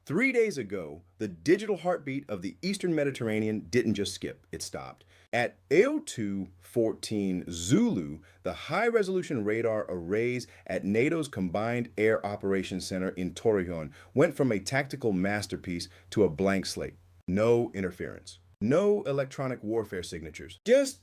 3 days ago, the digital heartbeat of the Eastern Mediterranean didn't just skip, it stopped. At AO214 Zulu, the high-resolution radar arrays at NATO's Combined Air Operations Center in Torrejon went from a tactical masterpiece to a blank slate. No interference. No electronic warfare signatures. Just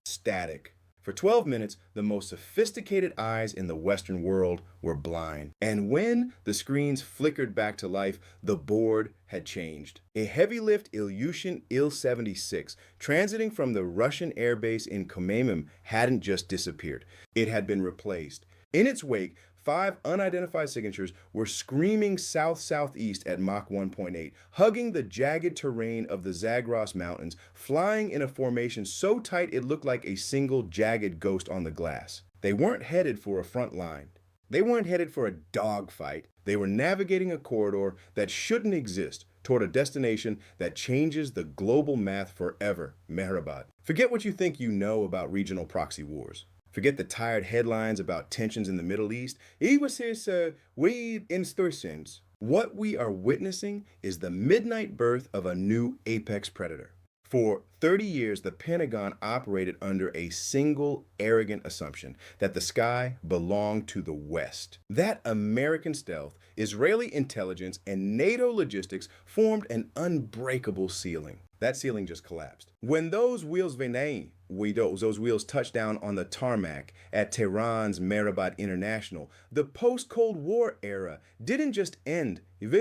static. For 12 minutes, the most sophisticated eyes in the Western world were blind. And when the screens flickered back to life, the board had changed. A heavy-lift Ilyushin Il-76 transiting from the Russian airbase in Komaim hadn't just disappeared. It had been replaced. In its wake, 5 unidentified signatures were screaming south-southeast at Mach 1.8, hugging the jagged terrain of the Zagros Mountains, flying in a formation so tight it looked like a single jagged ghost on the glass. They weren't headed for a front line. They weren't headed for a dogfight. They were navigating a corridor that shouldn't exist toward a destination that changes the global math forever, Mehrabad. Forget what you think you know about regional proxy wars. Forget the tired headlines about tensions in the Middle East. It was his weed instructions. What we are witnessing is the midnight birth of a new apex predator. For 30 years, the Pentagon operated under a single arrogant assumption that the sky belonged to the West. That American stealth, Israeli intelligence, and NATO logistics formed an unbreakable ceiling. That ceiling just collapsed. When those wheels those wheels touched down on the tarmac at Tehran's Mehrabad International, the post-Cold War era didn't just end. It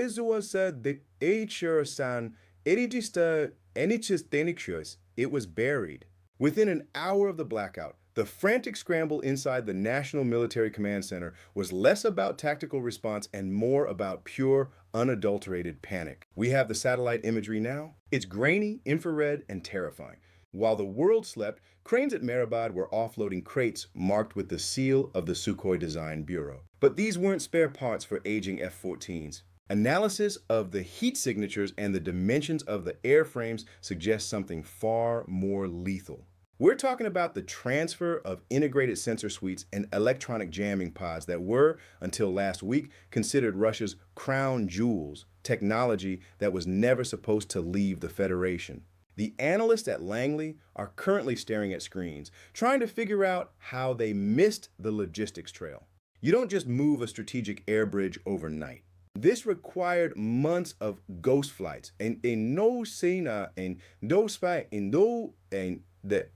was buried. Within an hour of the blackout, the frantic scramble inside the National Military Command Center was less about tactical response and more about pure, unadulterated panic. We have the satellite imagery now. It's grainy, infrared, and terrifying. While the world slept, cranes at Mehrabad were offloading crates marked with the seal of the Sukhoi Design Bureau. But these weren't spare parts for aging F-14s. Analysis of the heat signatures and the dimensions of the airframes suggests something far more lethal. We're talking about the transfer of integrated sensor suites and electronic jamming pods that were, until last week, considered Russia's crown jewels, technology that was never supposed to leave the Federation. The analysts at Langley are currently staring at screens, trying to figure out how they missed the logistics trail. You don't just move a strategic air bridge overnight. This required months of ghost flights and no Sina and no spy and no and the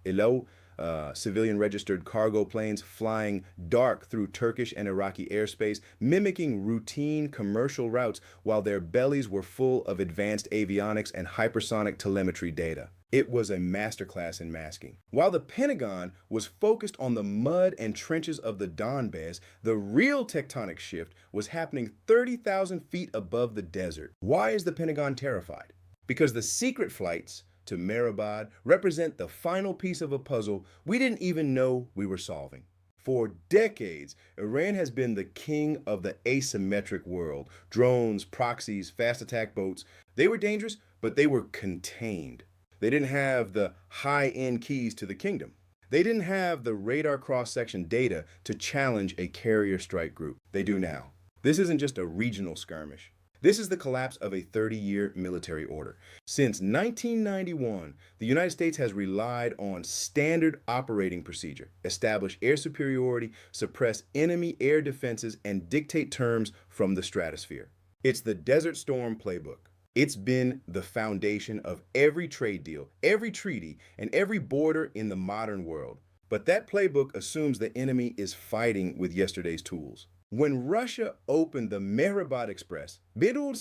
civilian registered cargo planes flying dark through Turkish and Iraqi airspace, mimicking routine commercial routes while their bellies were full of advanced avionics and hypersonic telemetry data. It was a masterclass in masking. While the Pentagon was focused on the mud and trenches of the Donbass, the real tectonic shift was happening 30,000 feet above the desert. Why is the Pentagon terrified? Because the secret flights to Mehrabad represent the final piece of a puzzle we didn't even know we were solving. For decades, Iran has been the king of the asymmetric world. Drones, proxies, fast attack boats, they were dangerous, but they were contained. They didn't have the high-end keys to the kingdom. They didn't have the radar cross-section data to challenge a carrier strike group. They do now. This isn't just a regional skirmish. This is the collapse of a 30-year military order. Since 1991, the United States has relied on standard operating procedure, establish air superiority, suppress enemy air defenses, and dictate terms from the stratosphere. It's the Desert Storm playbook. It's been the foundation of every trade deal, every treaty, and every border in the modern world. But that playbook assumes the enemy is fighting with yesterday's tools. When Russia opened the Mehrabad Express, they didn't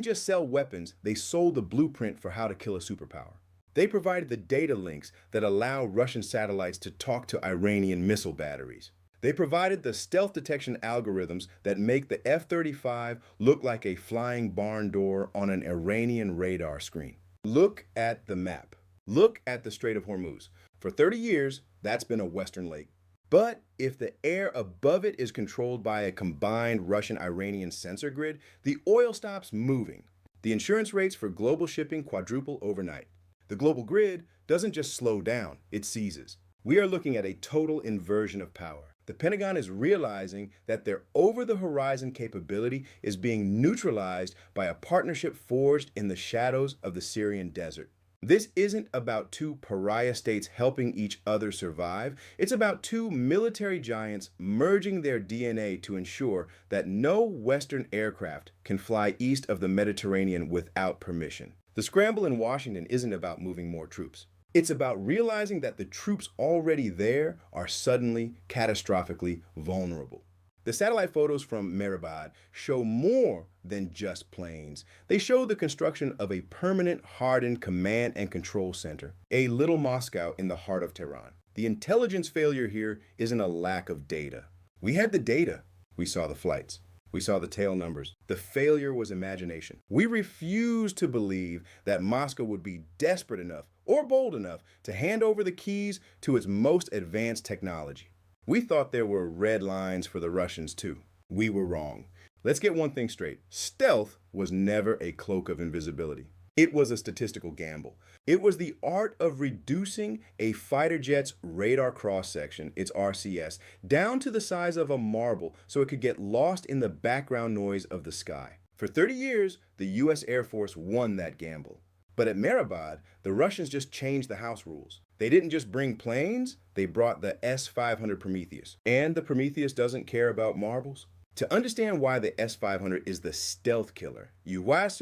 just sell weapons, they sold the blueprint for how to kill a superpower. They provided the data links that allow Russian satellites to talk to Iranian missile batteries. They provided the stealth detection algorithms that make the F-35 look like a flying barn door on an Iranian radar screen. Look at the map. Look at the Strait of Hormuz. For 30 years, that's been a Western lake. But if the air above it is controlled by a combined Russian-Iranian sensor grid, the oil stops moving. The insurance rates for global shipping quadruple overnight. The global grid doesn't just slow down, it seizes. We are looking at a total inversion of power. The Pentagon is realizing that their over-the-horizon capability is being neutralized by a partnership forged in the shadows of the Syrian desert. This isn't about two pariah states helping each other survive. It's about two military giants merging their DNA to ensure that no Western aircraft can fly east of the Mediterranean without permission. The scramble in Washington isn't about moving more troops. It's about realizing that the troops already there are suddenly, catastrophically vulnerable. The satellite photos from Mehrabad show more than just planes. They show the construction of a permanent, hardened command and control center, a little Moscow in the heart of Tehran. The intelligence failure here isn't a lack of data. We had the data. We saw the flights. We saw the tail numbers. The failure was imagination. We refused to believe that Moscow would be desperate enough or bold enough to hand over the keys to its most advanced technology. We thought there were red lines for the Russians too. We were wrong. Let's get one thing straight. Stealth was never a cloak of invisibility. It was a statistical gamble. It was the art of reducing a fighter jet's radar cross-section, its RCS, down to the size of a marble so it could get lost in the background noise of the sky. For 30 years, the US Air Force won that gamble. But at Mehrabad, the Russians just changed the house rules. They didn't just bring planes, they brought the S-500 Prometheus. And the Prometheus doesn't care about marbles. To understand why the S-500 is the stealth killer, you have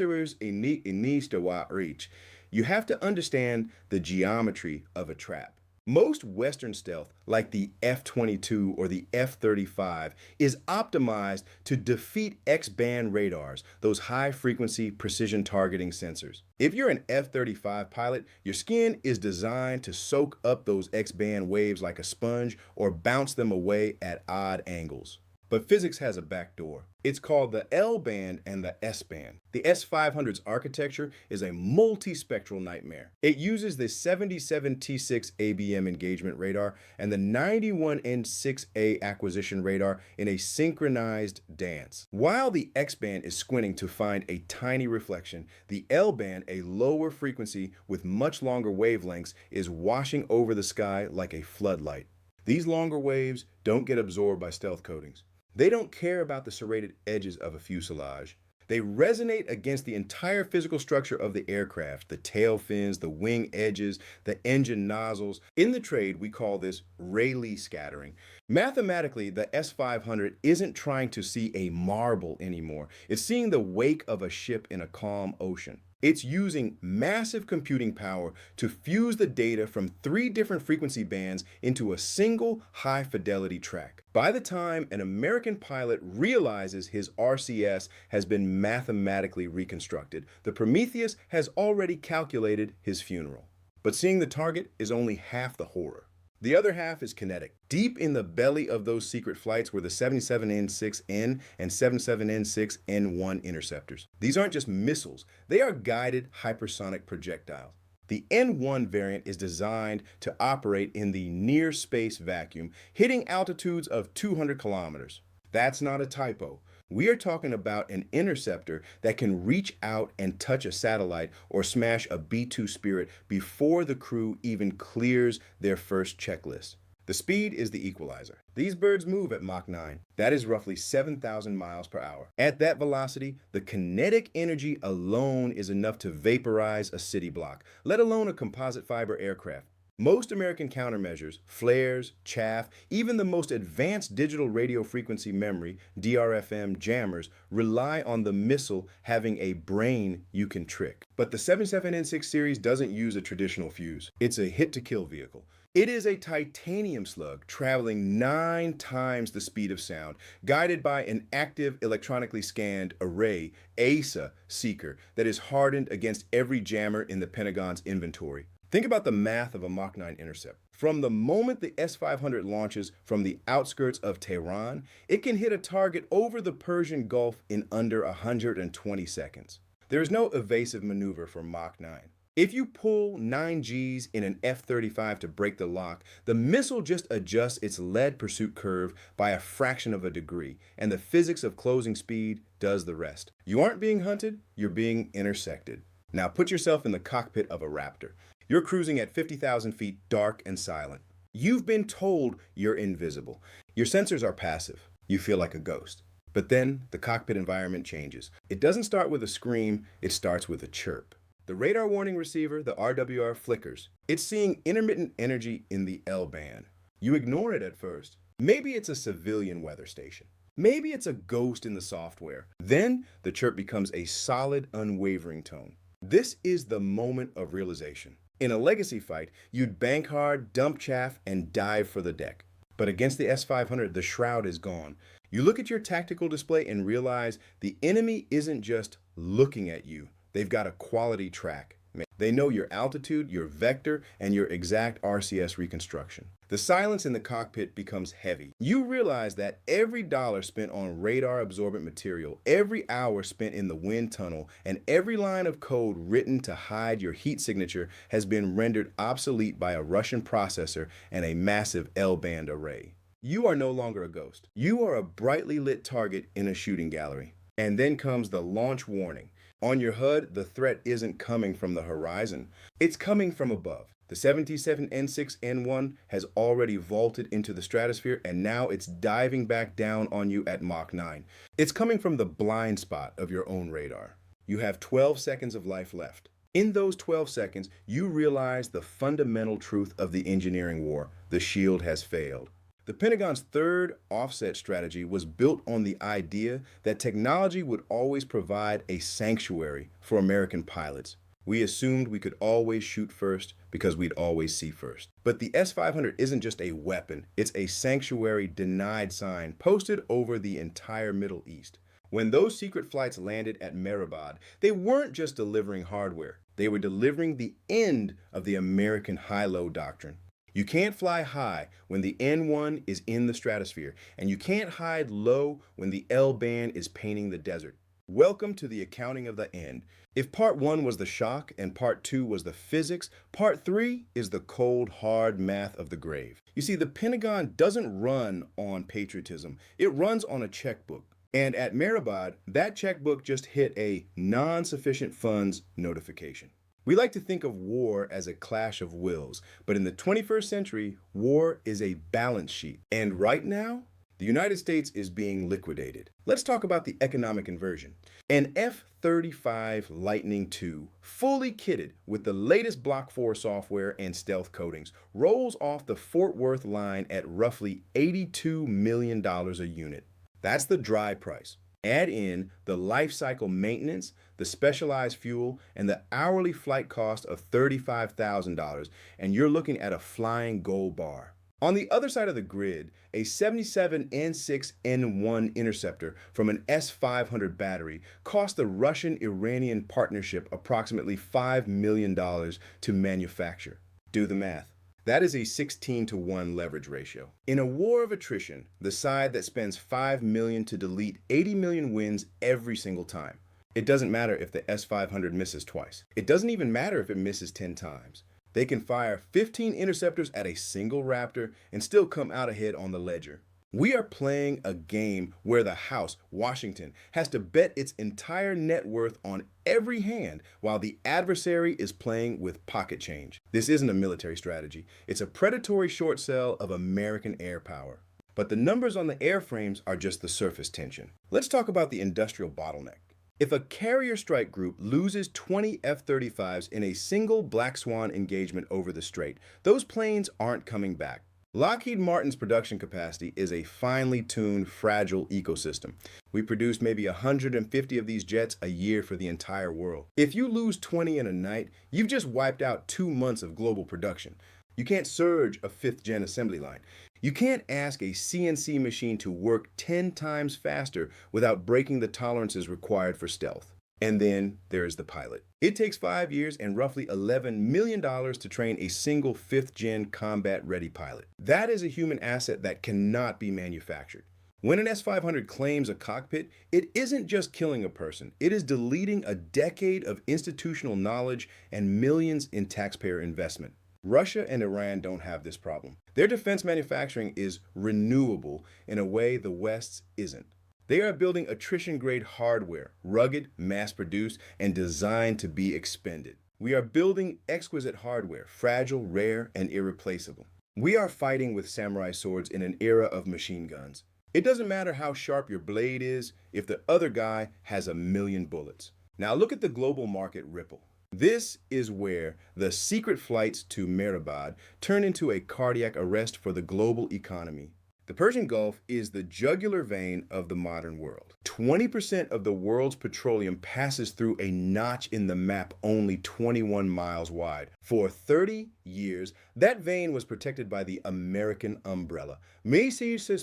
to understand the geometry of a trap. Most Western stealth, like the F-22 or the F-35, is optimized to defeat X-band radars, those high-frequency precision targeting sensors. If you're an F-35 pilot, your skin is designed to soak up those X-band waves like a sponge or bounce them away at odd angles. But physics has a backdoor. It's called the L-band and the S-band. The S-500's architecture is a multispectral nightmare. It uses the 77T6 ABM engagement radar and the 91N6A acquisition radar in a synchronized dance. While the X-band is squinting to find a tiny reflection, the L-band, a lower frequency with much longer wavelengths, is washing over the sky like a floodlight. These longer waves don't get absorbed by stealth coatings. They don't care about the serrated edges of a fuselage. They resonate against the entire physical structure of the aircraft, the tail fins, the wing edges, the engine nozzles. In the trade, we call this Rayleigh scattering. Mathematically, the S-500 isn't trying to see a marble anymore. It's seeing the wake of a ship in a calm ocean. It's using massive computing power to fuse the data from 3 different frequency bands into a single high-fidelity track. By the time an American pilot realizes his RCS has been mathematically reconstructed, the Prometheus has already calculated his funeral. But seeing the target is only half the horror. The other half is kinetic. Deep in the belly of those secret flights were the 77N6N and 77N6N1 interceptors. These aren't just missiles, they are guided hypersonic projectiles. The N1 variant is designed to operate in the near space vacuum, hitting altitudes of 200 kilometers. That's not a typo. We are talking about an interceptor that can reach out and touch a satellite or smash a B-2 Spirit before the crew even clears their first checklist. The speed is the equalizer. These birds move at Mach 9. That is roughly 7,000 miles per hour. At that velocity, the kinetic energy alone is enough to vaporize a city block, let alone a composite fiber aircraft. Most American countermeasures, flares, chaff, even the most advanced digital radio frequency memory, DRFM jammers, rely on the missile having a brain you can trick. But the 77N6 series doesn't use a traditional fuse. It's a hit-to-kill vehicle. It is a titanium slug traveling 9 times the speed of sound, guided by an active electronically scanned array, ASA seeker, that is hardened against every jammer in the Pentagon's inventory. Think about the math of a Mach 9 intercept. From the moment the S-500 launches from the outskirts of Tehran, it can hit a target over the Persian Gulf in under 120 seconds. There is no evasive maneuver for Mach 9. If you pull 9 Gs in an F-35 to break the lock, the missile just adjusts its lead pursuit curve by a fraction of a degree, and the physics of closing speed does the rest. You aren't being hunted, you're being intersected. Now put yourself in the cockpit of a Raptor. You're cruising at 50,000 feet, dark and silent. You've been told you're invisible. Your sensors are passive. You feel like a ghost. But then the cockpit environment changes. It doesn't start with a scream, it starts with a chirp. The radar warning receiver, the RWR, flickers. It's seeing intermittent energy in the L band. You ignore it at first. Maybe it's a civilian weather station. Maybe it's a ghost in the software. Then the chirp becomes a solid, unwavering tone. This is the moment of realization. In a legacy fight, you'd bank hard, dump chaff, and dive for the deck. But against the S-500, the shroud is gone. You look at your tactical display and realize the enemy isn't just looking at you. They've got a quality track. They know your altitude, your vector, and your exact RCS reconstruction. The silence in the cockpit becomes heavy. You realize that every dollar spent on radar-absorbent material, every hour spent in the wind tunnel, and every line of code written to hide your heat signature has been rendered obsolete by a Russian processor and a massive L-band array. You are no longer a ghost. You are a brightly lit target in a shooting gallery. And then comes the launch warning. On your HUD, the threat isn't coming from the horizon. It's coming from above. The 737N6N1 has already vaulted into the stratosphere, and now it's diving back down on you at Mach 9. It's coming from the blind spot of your own radar. You have 12 seconds of life left. In those 12 seconds, you realize the fundamental truth of the engineering war. The shield has failed. The Pentagon's third offset strategy was built on the idea that technology would always provide a sanctuary for American pilots. We assumed we could always shoot first because we'd always see first. But the S-500 isn't just a weapon, it's a sanctuary denied sign posted over the entire Middle East. When those secret flights landed at Mehrabad, they weren't just delivering hardware, they were delivering the end of the American high-low doctrine. You can't fly high when the N1 is in the stratosphere, and you can't hide low when the L band is painting the desert. Welcome to the accounting of the end. If part 1 was the shock and part 2 was the physics, part 3 is the cold, hard math of the grave. You see, the Pentagon doesn't run on patriotism. It runs on a checkbook. And at Mehrabad, that checkbook just hit a non-sufficient funds notification. We like to think of war as a clash of wills, but in the 21st century, war is a balance sheet. And right now, the United States is being liquidated. Let's talk about the economic inversion. An F-35 Lightning II, fully kitted with the latest Block 4 software and stealth coatings, rolls off the Fort Worth line at roughly $82 million a unit. That's the dry price. Add in the life cycle maintenance, the specialized fuel, and the hourly flight cost of $35,000, and you're looking at a flying gold bar. On the other side of the grid, a 77N6N1 interceptor from an S-500 battery cost the Russian-Iranian partnership approximately $5 million to manufacture. Do the math. That is a 16-to-1 leverage ratio. In a war of attrition, the side that spends $5 million to delete 80 million wins every single time. It doesn't matter if the S-500 misses twice. It doesn't even matter if it misses 10 times. They can fire 15 interceptors at a single Raptor and still come out ahead on the ledger. We are playing a game where the House, Washington, has to bet its entire net worth on every hand while the adversary is playing with pocket change. This isn't a military strategy. It's a predatory short sell of American air power. But the numbers on the airframes are just the surface tension. Let's talk about the industrial bottleneck. If a carrier strike group loses 20 F-35s in a single Black Swan engagement over the Strait, those planes aren't coming back. Lockheed Martin's production capacity is a finely tuned, fragile ecosystem. We produce maybe 150 of these jets a year for the entire world. If you lose 20 in a night, you've just wiped out 2 months of global production. You can't surge a 5th-gen assembly line. You can't ask a CNC machine to work 10 times faster without breaking the tolerances required for stealth. And then there is the pilot. It takes 5 years and roughly $11 million to train a single 5th-gen combat-ready pilot. That is a human asset that cannot be manufactured. When an S-500 claims a cockpit, it isn't just killing a person. It is deleting a decade of institutional knowledge and millions in taxpayer investment. Russia and Iran don't have this problem. Their defense manufacturing is renewable in a way the West's isn't. They are building attrition-grade hardware, rugged, mass-produced, and designed to be expended. We are building exquisite hardware, fragile, rare, and irreplaceable. We are fighting with samurai swords in an era of machine guns. It doesn't matter how sharp your blade is if the other guy has a million bullets. Now look at the global market ripple. This is where the secret flights to Mehrabad turn into a cardiac arrest for the global economy. The Persian Gulf is the jugular vein of the modern world. 20% of the world's petroleum passes through a notch in the map only 21 miles wide. For 30 years, that vein was protected by the American umbrella. Because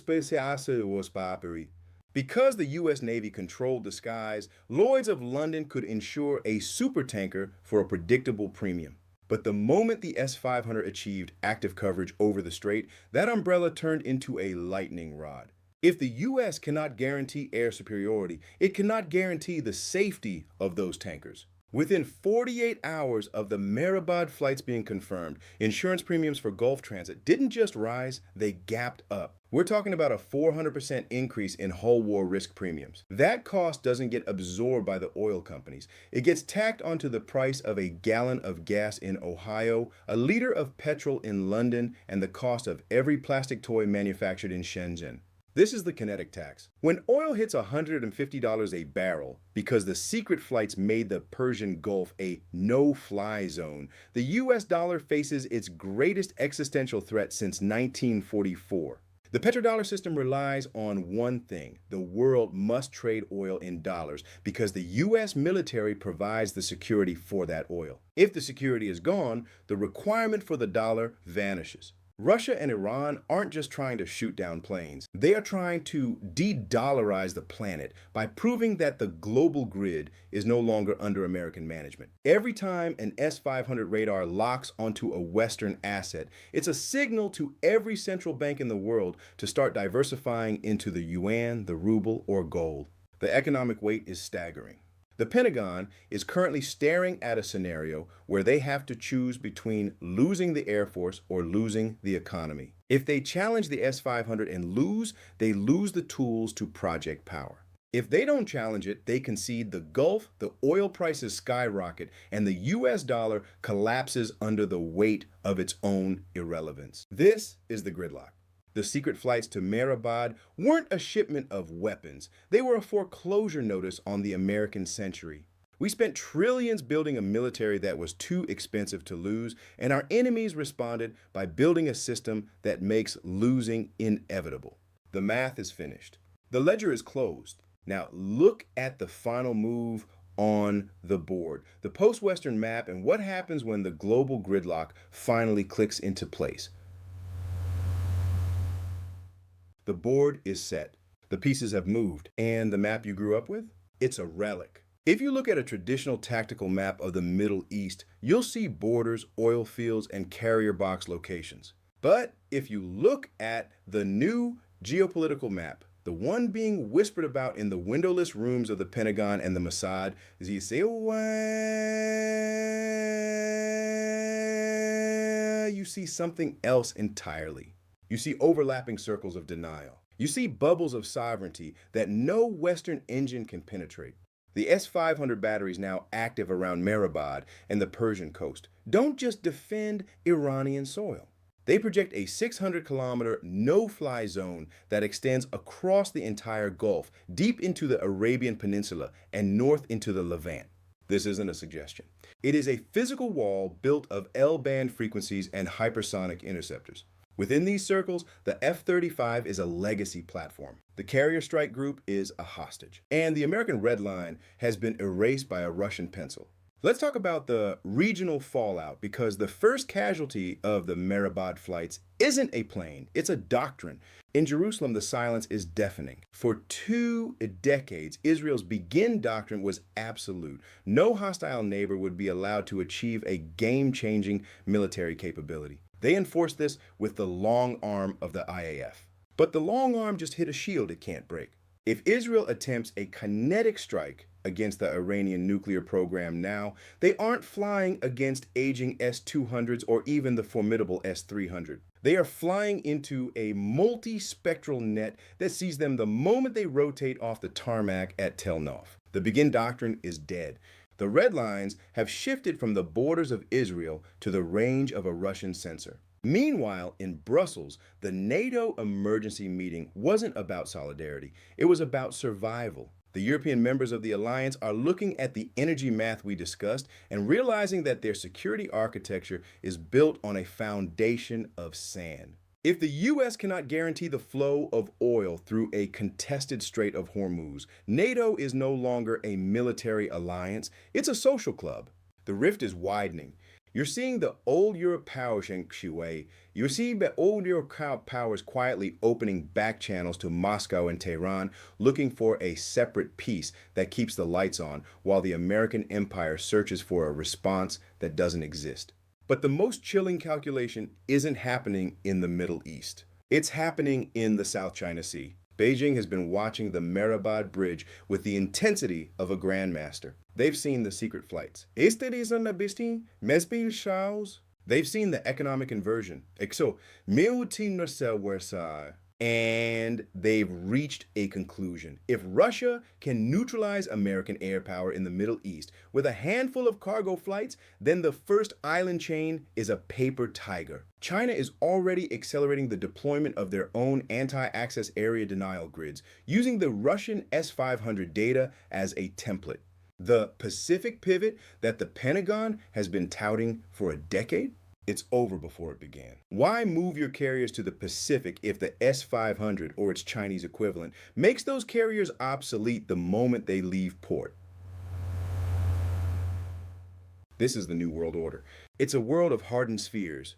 the U.S. Navy controlled the skies, Lloyd's of London could insure a supertanker for a predictable premium. But the moment the S-500 achieved active coverage over the Strait, that umbrella turned into a lightning rod. If the U.S. cannot guarantee air superiority, it cannot guarantee the safety of those tankers. Within 48 hours of the Mehrabad flights being confirmed, insurance premiums for Gulf transit didn't just rise, they gapped up. We're talking about a 400% increase in hull war risk premiums. That cost doesn't get absorbed by the oil companies. It gets tacked onto the price of a gallon of gas in Ohio, a liter of petrol in London, and the cost of every plastic toy manufactured in Shenzhen. This is the kinetic tax. When oil hits $150 a barrel because the secret flights made the Persian Gulf a no-fly zone, the US dollar faces its greatest existential threat since 1944. The petrodollar system relies on one thing: the world must trade oil in dollars because the US military provides the security for that oil. If the security is gone, the requirement for the dollar vanishes. Russia and Iran aren't just trying to shoot down planes. They are trying to de-dollarize the planet by proving that the global grid is no longer under American management. Every time an S-500 radar locks onto a Western asset, it's a signal to every central bank in the world to start diversifying into the yuan, the ruble, or gold. The economic weight is staggering. The Pentagon is currently staring at a scenario where they have to choose between losing the Air Force or losing the economy. If they challenge the S-500 and lose, they lose the tools to project power. If they don't challenge it, they concede the Gulf, the oil prices skyrocket, and the US dollar collapses under the weight of its own irrelevance. This is the gridlock. The secret flights to Mehrabad weren't a shipment of weapons. They were a foreclosure notice on the American century. We spent trillions building a military that was too expensive to lose, and our enemies responded by building a system that makes losing inevitable. The math is finished. The ledger is closed. Now look at the final move on the board, the post-Western map, and what happens when the global gridlock finally clicks into place. The board is set. The pieces have moved. And the map you grew up with? It's a relic. If you look at a traditional tactical map of the Middle East, you'll see borders, oil fields, and carrier box locations. But if you look at the new geopolitical map, the one being whispered about in the windowless rooms of the Pentagon and the Mossad, you see something else entirely. You see overlapping circles of denial. You see bubbles of sovereignty that no Western engine can penetrate. The S-500 batteries now active around Mehrabad and the Persian coast don't just defend Iranian soil. They project a 600-kilometer no-fly zone that extends across the entire Gulf, deep into the Arabian Peninsula and north into the Levant. This isn't a suggestion. It is a physical wall built of L-band frequencies and hypersonic interceptors. Within these circles, the F-35 is a legacy platform. The carrier strike group is a hostage. And the American red line has been erased by a Russian pencil. Let's talk about the regional fallout, because the first casualty of the Mehrabad flights isn't a plane, it's a doctrine. In Jerusalem, the silence is deafening. For 2 decades, Israel's Begin doctrine was absolute. No hostile neighbor would be allowed to achieve a game-changing military capability. They enforced this with the long arm of the IAF. But the long arm just hit a shield it can't break. If Israel attempts a kinetic strike against the Iranian nuclear program now, they aren't flying against aging S-200s or even the formidable S-300. They are flying into a multi-spectral net that sees them the moment they rotate off the tarmac at Tel Nof. The Begin doctrine is dead. The red lines have shifted from the borders of Israel to the range of a Russian sensor. Meanwhile, in Brussels, the NATO emergency meeting wasn't about solidarity, it was about survival. The European members of the alliance are looking at the energy math we discussed and realizing that their security architecture is built on a foundation of sand. If the U.S. cannot guarantee the flow of oil through a contested Strait of Hormuz, NATO is no longer a military alliance, it's a social club. The rift is widening. You're seeing the old Europe powers, you're seeing the old Europe powers quietly opening back channels to Moscow and Tehran, looking for a separate peace that keeps the lights on, while the American empire searches for a response that doesn't exist. But the most chilling calculation isn't happening in the Middle East. It's happening in the South China Sea. Beijing has been watching the Mehrabad bridge with the intensity of a grandmaster. They've seen the secret flights. They've seen the economic inversion. And they've reached a conclusion. If Russia can neutralize American air power in the Middle East with a handful of cargo flights, then the first island chain is a paper tiger. China is already accelerating the deployment of their own anti-access area denial grids, using the Russian S-500 data as a template. The Pacific pivot that the Pentagon has been touting for a decade? It's over before it began. Why move your carriers to the Pacific if the S-500, or its Chinese equivalent, makes those carriers obsolete the moment they leave port? This is the New World Order. It's a world of hardened spheres.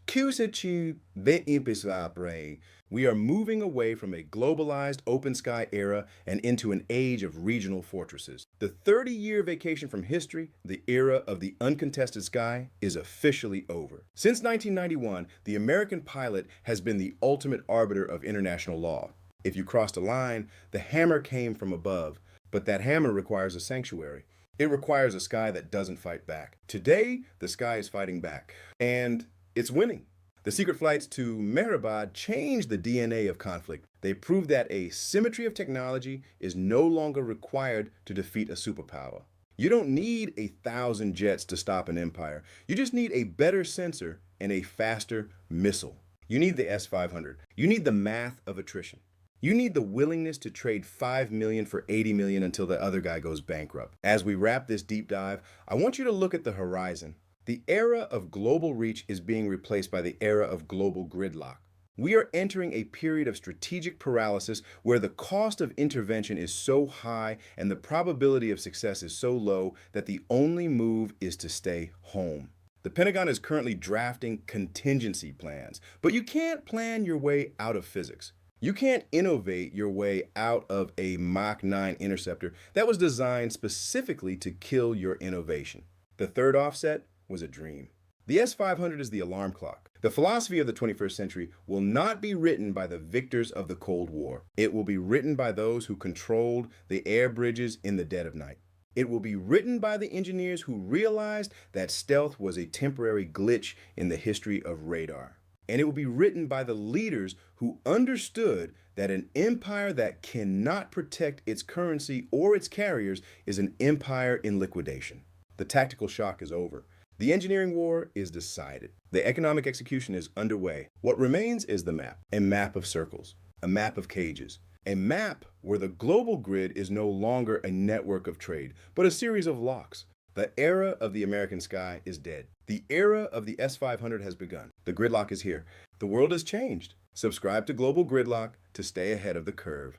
We are moving away from a globalized open sky era and into an age of regional fortresses. The 30-year vacation from history, the era of the uncontested sky, is officially over. Since 1991, the American pilot has been the ultimate arbiter of international law. If you crossed a line, the hammer came from above, but that hammer requires a sanctuary. It requires a sky that doesn't fight back. Today, the sky is fighting back, and it's winning. The secret flights to Mehrabad changed the DNA of conflict. They proved that a symmetry of technology is no longer required to defeat a superpower. You don't need 1,000 jets to stop an empire. You just need a better sensor and a faster missile. You need the S-500. You need the math of attrition. You need the willingness to trade $5 million for $80 million until the other guy goes bankrupt. As we wrap this deep dive, I want you to look at the horizon. The era of global reach is being replaced by the era of global gridlock. We are entering a period of strategic paralysis where the cost of intervention is so high and the probability of success is so low that the only move is to stay home. The Pentagon is currently drafting contingency plans, but you can't plan your way out of physics. You can't innovate your way out of a Mach 9 interceptor that was designed specifically to kill your innovation. The third offset was a dream. The S-500 is the alarm clock. The philosophy of the 21st century will not be written by the victors of the Cold War. It will be written by those who controlled the air bridges in the dead of night. It will be written by the engineers who realized that stealth was a temporary glitch in the history of radar. And it will be written by the leaders who understood that an empire that cannot protect its currency or its carriers is an empire in liquidation. The tactical shock is over. The engineering war is decided. The economic execution is underway. What remains is the map, a map of circles, a map of cages, a map where the global grid is no longer a network of trade, but a series of locks. The era of the American sky is dead. The era of the S-500 has begun. The gridlock is here. The world has changed. Subscribe to Global Gridlock to stay ahead of the curve.